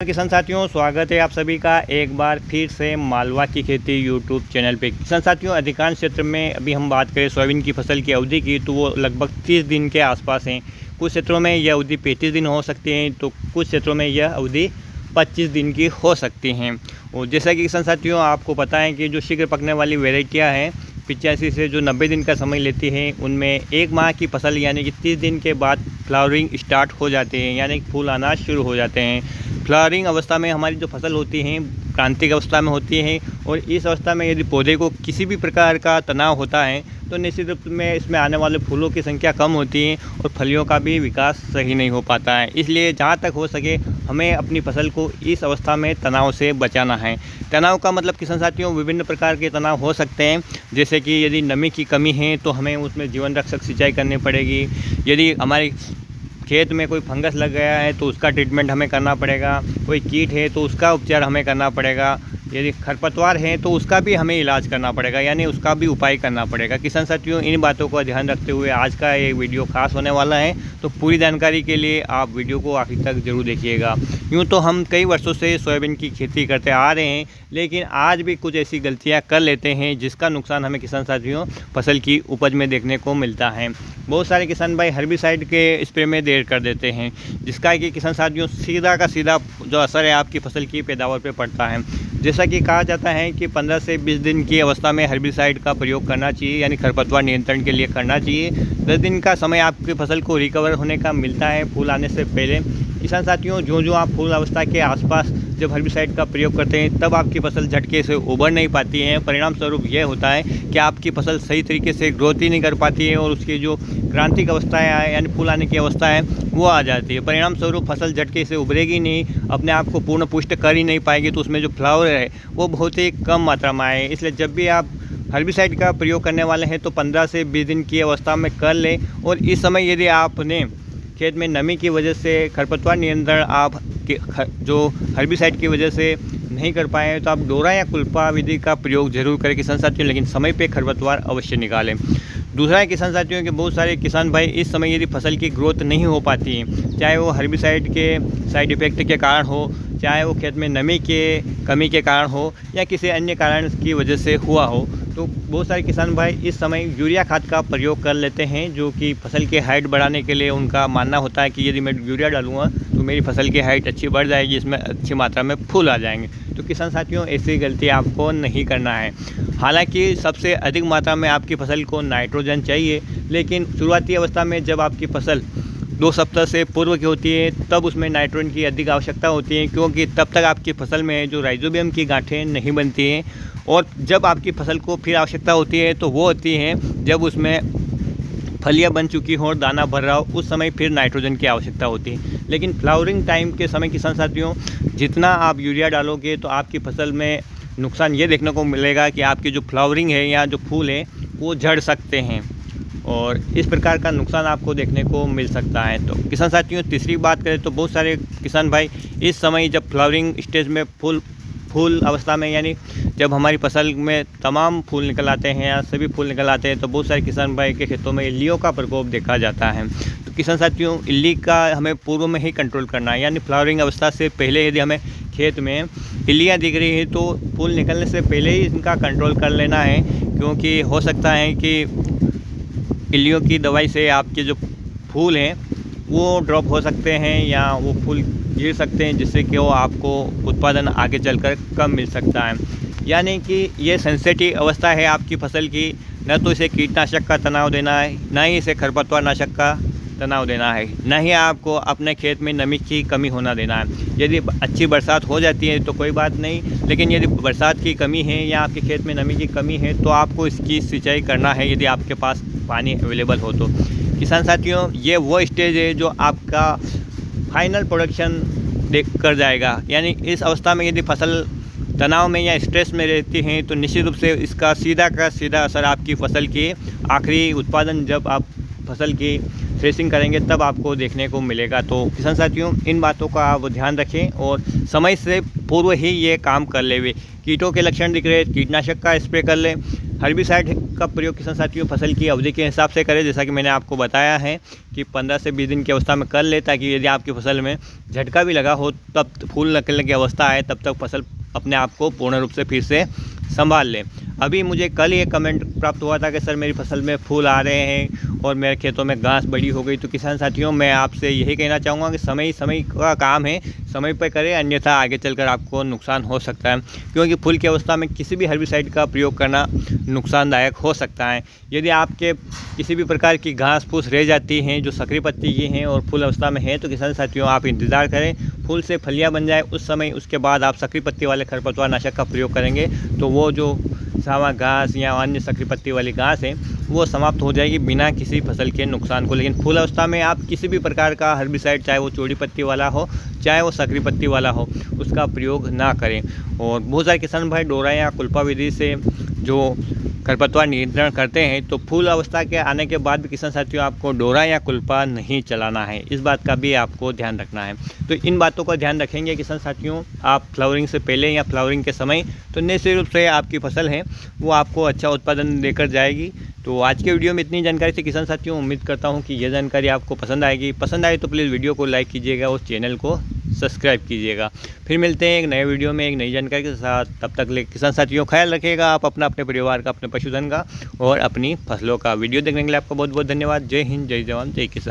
किसान साथियों, स्वागत है आप सभी का एक बार फिर से मालवा की खेती यूट्यूब चैनल पे। किसान साथियों, अधिकांश क्षेत्र में अभी हम बात करें सोयाबीन की फसल की अवधि की, तो वो लगभग 30 दिन के आसपास हैं। कुछ क्षेत्रों में यह अवधि 35 दिन हो सकती है, तो कुछ क्षेत्रों में यह अवधि 25 दिन की हो सकती हैं। और जैसा कि किसान साथियों आपको पता है कि जो शीघ्र पकने वाली वेराइटियाँ हैं 85 से जो 90 दिन का समय लेती हैं, उनमें एक माह की फसल यानी कि 30 दिन के बाद फ्लावरिंग स्टार्ट हो जाते हैं, यानी फूल आना शुरू हो जाते हैं। फ्लावरिंग अवस्था में हमारी जो फसल होती हैं क्रांतिक अवस्था में होती हैं, और इस अवस्था में यदि पौधे को किसी भी प्रकार का तनाव होता है तो निश्चित रूप में इसमें आने वाले फूलों की संख्या कम होती है और फलियों का भी विकास सही नहीं हो पाता है। इसलिए जहाँ तक हो सके हमें अपनी फसल को इस अवस्था में तनाव से बचाना है। तनाव का मतलब किसान साथियों विभिन्न प्रकार के तनाव हो सकते हैं, जैसे कि यदि नमी की कमी है तो हमें उसमें जीवन रक्षक सिंचाई करनी पड़ेगी। यदि हमारे खेत में कोई फंगस लग गया है तो उसका ट्रीटमेंट हमें करना पड़ेगा। कोई कीट है तो उसका उपचार हमें करना पड़ेगा। यदि खरपतवार है तो उसका भी हमें इलाज करना पड़ेगा, यानी उसका भी उपाय करना पड़ेगा। किसान साथियों, इन बातों का ध्यान रखते हुए आज का ये वीडियो खास होने वाला है, तो पूरी जानकारी के लिए आप वीडियो को आखिर तक जरूर देखिएगा। यूँ तो हम कई वर्षों से सोयाबीन की खेती करते आ रहे हैं, लेकिन आज भी कुछ ऐसी गलतियाँ कर लेते हैं जिसका नुकसान हमें किसान साथियों फसल की उपज में देखने को मिलता है। बहुत सारे किसान भाई हर्बिसाइड के स्प्रे में देर कर देते हैं, जिसका कि किसान साथियों सीधा का सीधा जो असर है आपकी फसल की पैदावार पे पड़ता है। जैसा कि कहा जाता है कि 15 से 20 दिन की अवस्था में हर्बिसाइड का प्रयोग करना चाहिए, यानी खरपतवार नियंत्रण के लिए करना चाहिए। 10 दिन का समय आपकी फसल को रिकवर होने का मिलता है फूल आने से पहले। किसान साथियों, जो आप फूल अवस्था के आसपास जब हर्बिसाइड का प्रयोग करते हैं तब आपकी फसल झटके से उभर नहीं पाती है। परिणाम स्वरूप यह होता है कि आपकी फसल सही तरीके से ग्रोथ ही नहीं कर पाती है और उसकी जो क्रांतिक अवस्थाएं है यानी फूल आने की अवस्था है वो आ जाती है। परिणाम स्वरूप फसल झटके से उभरेगी नहीं, अपने आप को पूर्ण पुष्ट कर ही नहीं पाएगी, तो उसमें जो फ्लावर है वो बहुत ही कम मात्रा में आए। इसलिए जब भी आप हर्बिसाइड का प्रयोग करने वाले हैं तो 15 से 20 दिन की अवस्था में कर लें। और इस समय यदि आपने खेत में नमी की वजह से खरपतवार नियंत्रण आप जो हर्बिसाइड की वजह से नहीं कर पाए तो आप डोरा या कुल्पा विधि का प्रयोग जरूर करें किसान साथियों, लेकिन समय पे खरपतवार अवश्य निकालें। दूसरा है किसान साथियों कि बहुत सारे किसान भाई इस समय यदि फसल की ग्रोथ नहीं हो पाती है, चाहे वो हर्बिसाइड के साइड इफ़ेक्ट के कारण हो, चाहे वो खेत में नमी के कमी के कारण हो या किसी अन्य कारण की वजह से हुआ हो, तो बहुत सारे किसान भाई इस समय यूरिया खाद का प्रयोग कर लेते हैं, जो कि फसल की हाइट बढ़ाने के लिए उनका मानना होता है कि यदि मैं यूरिया डालूंगा तो मेरी फसल की हाइट अच्छी बढ़ जाएगी, इसमें अच्छी मात्रा में फूल आ जाएंगे। तो किसान साथियों ऐसी गलती आपको नहीं करना है। हालांकि सबसे अधिक मात्रा में आपकी फसल को नाइट्रोजन चाहिए, लेकिन शुरुआती अवस्था में जब आपकी फसल 2 सप्ताह से पूर्व की होती है तब उसमें नाइट्रोजन की अधिक आवश्यकता होती है, क्योंकि तब तक आपकी फसल में जो राइजोबियम की गांठें नहीं बनती हैं। और जब आपकी फसल को फिर आवश्यकता होती है तो वो होती है जब उसमें फलियां बन चुकी हो और दाना भर रहा हो, उस समय फिर नाइट्रोजन की आवश्यकता होती है। लेकिन फ्लावरिंग टाइम के समय किसान साथियों जितना आप यूरिया डालोगे तो आपकी फसल में नुकसान ये देखने को मिलेगा कि आपकी जो फ्लावरिंग है या जो फूल है वो झड़ सकते हैं, और इस प्रकार का नुकसान आपको देखने को मिल सकता है। तो किसान साथियों तीसरी बात करें तो बहुत सारे किसान भाई इस समय जब फ्लावरिंग स्टेज में फूल अवस्था में यानी जब हमारी फसल में तमाम फूल निकल आते हैं या सभी फूल निकल आते हैं तो बहुत सारे किसान भाई के खेतों में इल्लियों का प्रकोप देखा जाता है। तो किसान साथियों इल्ली का हमें पूर्व में ही कंट्रोल करना है, यानी फ्लावरिंग अवस्था से पहले यदि हमें खेत में इल्लियाँ दिख रही है तो फूल निकलने से पहले ही इनका कंट्रोल कर लेना है, क्योंकि हो सकता है कि इल्लियों की दवाई से आपके जो फूल हैं वो ड्रॉप हो सकते हैं या वो फूल गिर सकते हैं, जिससे कि वो आपको उत्पादन आगे चलकर कम मिल सकता है। यानी कि ये सेंसिटिव अवस्था है आपकी फसल की, न तो इसे कीटनाशक का तनाव देना है, न ही इसे खरपतवार नाशक का तनाव देना है, न ही आपको अपने खेत में नमी की कमी होना देना है। यदि अच्छी बरसात हो जाती है तो कोई बात नहीं, लेकिन यदि बरसात की कमी है या आपके खेत में नमी की कमी है तो आपको इसकी सिंचाई करना है यदि आपके पास पानी अवेलेबल हो तो। किसान साथियों ये वो स्टेज है जो आपका फाइनल प्रोडक्शन देख कर जाएगा, यानी इस अवस्था में यदि फसल तनाव में या स्ट्रेस में रहती हैं तो निश्चित रूप से इसका सीधा का सीधा असर आपकी फसल के आखिरी उत्पादन जब आप फसल की थ्रेसिंग करेंगे तब आपको देखने को मिलेगा। तो किसान साथियों, इन बातों का आप ध्यान रखें और समय से पूर्व ही ये काम कर ले। कीटों के लक्षण दिख रहे, कीटनाशक का स्प्रे कर लें। हर्बिसाइड का प्रयोग किसान साथियों फसल की अवधि के हिसाब से करें, जैसा कि मैंने आपको बताया है कि 15 से 20 दिन की अवस्था में कर ले, ताकि यदि आपकी फसल में झटका भी लगा हो, तब फूल निकलने की अवस्था आए, तब तक फसल अपने आप को पूर्ण रूप से फिर से संभाल लें। अभी मुझे कल ये कमेंट प्राप्त हुआ था कि सर मेरी फसल में फूल आ रहे हैं और मेरे खेतों में घास बड़ी हो गई। तो किसान साथियों, मैं आपसे यही कहना चाहूँगा कि समय का काम है, समय पर करें, अन्यथा आगे चलकर आपको नुकसान हो सकता है, क्योंकि फूल की अवस्था में किसी भी हर्बिसाइड का प्रयोग करना नुकसानदायक हो सकता है। यदि आपके किसी भी प्रकार की घास फूस रह जाती हैं जो सकरी पत्ती की हैं और फूल अवस्था में है, तो किसान साथियों आप इंतज़ार करें, फूल से फलियाँ बन जाए उस समय, उसके बाद आप सकरी पत्ती वाले खरपतवार नाशक का प्रयोग करेंगे तो वो जो सावा घास या अन्य सकरी पत्ती वाली घास है वो समाप्त हो जाएगी बिना किसी फसल के नुकसान को। लेकिन फूल अवस्था में आप किसी भी प्रकार का हर्बिसाइड, चाहे वो चौड़ी पत्ती वाला हो चाहे वो सकरी पत्ती वाला हो, उसका प्रयोग ना करें। और बहुत सारे किसान भाई डोरा या कुल्पा विधि से जो खरपतवार नियंत्रण करते हैं, तो फूल अवस्था के आने के बाद भी किसान साथियों आपको डोरा या कुल्पा नहीं चलाना है, इस बात का भी आपको ध्यान रखना है। तो इन बातों का ध्यान रखेंगे किसान साथियों आप फ्लावरिंग से पहले या फ्लावरिंग के समय, तो निश्चित रूप से आपकी फसल है वो आपको अच्छा उत्पादन देकर जाएगी। तो आज के वीडियो में इतनी जानकारी थी किसान साथियों, उम्मीद करता हूँ कि यह जानकारी आपको पसंद आएगी। पसंद आए तो प्लीज़ वीडियो को लाइक कीजिएगा और चैनल को सब्सक्राइब कीजिएगा। फिर मिलते हैं एक नए वीडियो में एक नई जानकारी के साथ। तब तक ले किसान साथियों ख्याल रखिएगा आप अपना, अपने परिवार का, अपने पशुधन का और अपनी फसलों का। वीडियो देखने के लिए आपका बहुत बहुत धन्यवाद। जय हिंद, जय जवान, जय किसान।